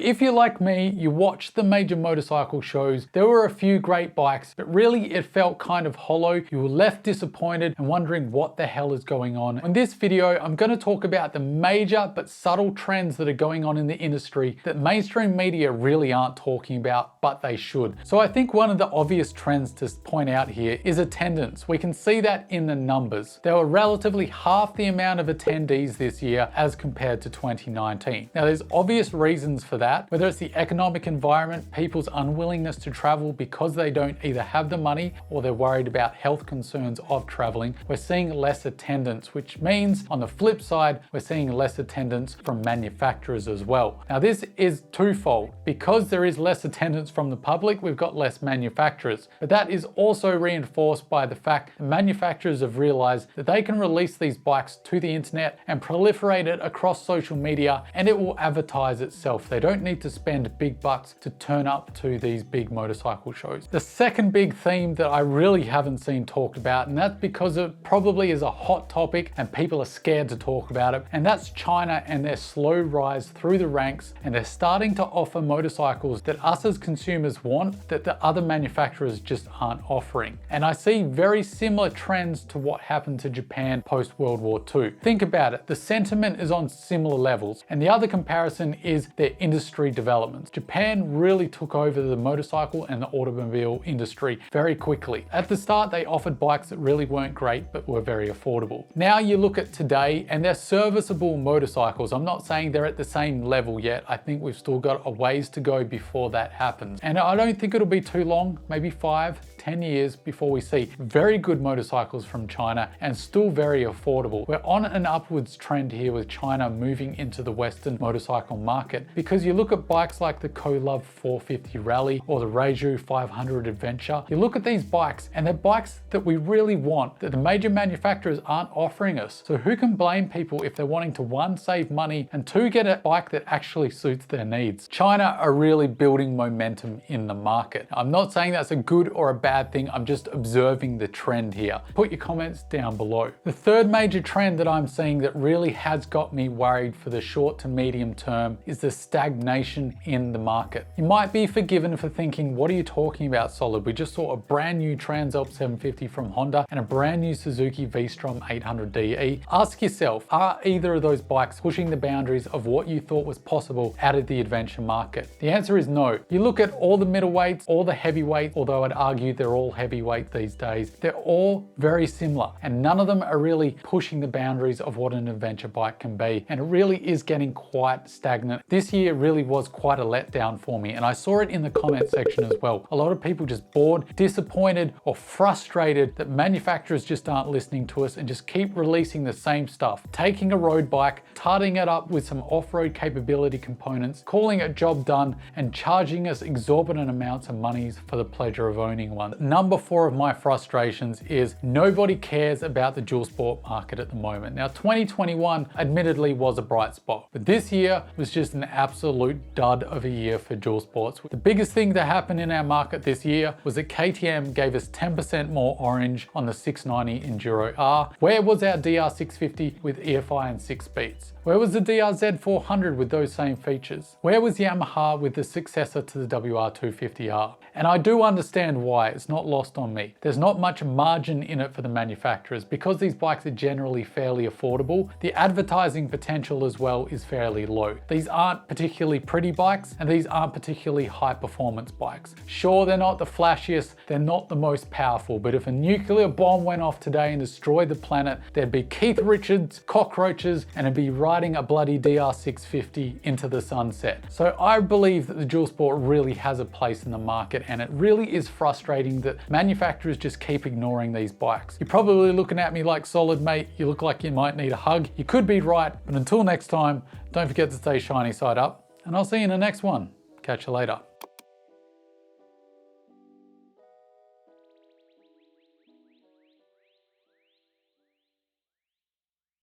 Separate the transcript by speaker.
Speaker 1: If you're like me, you watch the major motorcycle shows, there were a few great bikes, but really it felt kind of hollow. You were left disappointed and wondering what the hell is going on. In this video, I'm going to talk about the major but subtle trends that are going on in the industry that mainstream media really aren't talking about, but they should. So I think one of the obvious trends to point out here is attendance. We can see that in the numbers. There were relatively half the amount of attendees this year as compared to 2019. Now there's obvious reasons for that, whether it's the economic environment, people's unwillingness to travel because they don't either have the money or they're worried about health concerns of traveling. We're seeing less attendance, which means on the flip side, we're seeing less attendance from manufacturers as well. Now this is twofold. Because there is less attendance from the public, we've got less manufacturers. But that is also reinforced by the fact that manufacturers have realized that they can release these bikes to the internet and proliferate it across social media, and it will advertise itself. They don't need to spend big bucks to turn up to these big motorcycle shows. The second big theme that I really haven't seen talked about, and that's because it probably is a hot topic and people are scared to talk about it, and that's China and their slow rise through the ranks, and they're starting to offer motorcycles that us as consumers want that the other manufacturers just aren't offering. And I see very similar trends to what happened to Japan post World War II. Think about it, the sentiment is on similar levels, and the other comparison is their industry developments. Japan really took over the motorcycle and the automobile industry very quickly. At the start, they offered bikes that really weren't great, but were very affordable. Now you look at today and they're serviceable motorcycles. I'm not saying they're at the same level yet. I think we've still got a ways to go before that happens. And I don't think it'll be too long, maybe 5-10 years before we see very good motorcycles from China and still very affordable. We're on an upwards trend here with China moving into the Western motorcycle market, because you look at bikes like the Kolov 450 Rally or the Reiju 500 Adventure. You look at these bikes and they're bikes that we really want, that the major manufacturers aren't offering us. So who can blame people if they're wanting to, one, save money, and two, get a bike that actually suits their needs? China are really building momentum in the market. I'm not saying that's a good or a bad thing, I'm just observing the trend here. Put your comments down below. The third major trend that I'm seeing that really has got me worried for the short to medium term is the stagnation in the market. You might be forgiven for thinking, what are you talking about, Solid? We just saw a brand new Transalp 750 from Honda and a brand new Suzuki v-strom 800DE. Ask yourself, are either of those bikes pushing the boundaries of what you thought was possible out of the adventure market? The answer is no. You look at all the middleweights, all the heavyweights, although I'd argue they're all heavyweight these days, they're all very similar and none of them are really pushing the boundaries of what an adventure bike can be, and it really is getting quite stagnant. This year really was quite a letdown for me, and I saw it in the comment section as well. A lot of people just bored, disappointed, or frustrated that manufacturers just aren't listening to us and just keep releasing the same stuff, taking a road bike, tarting it up with some off-road capability components, calling it job done, and charging us exorbitant amounts of monies for the pleasure of owning one. Number 4 of my frustrations is nobody cares about the dual sport market at the moment. Now 2021 admittedly was a bright spot, but this year was just an absolute dud of a year for dual sports. The biggest thing that happened in our market this year was that KTM gave us 10% more orange on the 690 Enduro R. Where was our DR650 with EFI and 6 speeds? Where was the DRZ400 with those same features? Where was Yamaha with the successor to the WR250R? And I do understand why, it's not lost on me. There's not much margin in it for the manufacturers. Because these bikes are generally fairly affordable, the advertising potential as well is fairly low. These aren't particularly pretty bikes, and these aren't particularly high performance bikes. Sure, they're not the flashiest, they're not the most powerful, but if a nuclear bomb went off today and destroyed the planet, there'd be Keith Richards, cockroaches, and it'd be riding a bloody DR650 into the sunset. So I believe that the dual sport really has a place in the market, and it really is frustrating that manufacturers just keep ignoring these bikes. You're probably looking at me like, Solid mate, you look like you might need a hug. You could be right, but until next time, don't forget to stay shiny side up, and I'll see you in the next one. Catch you later.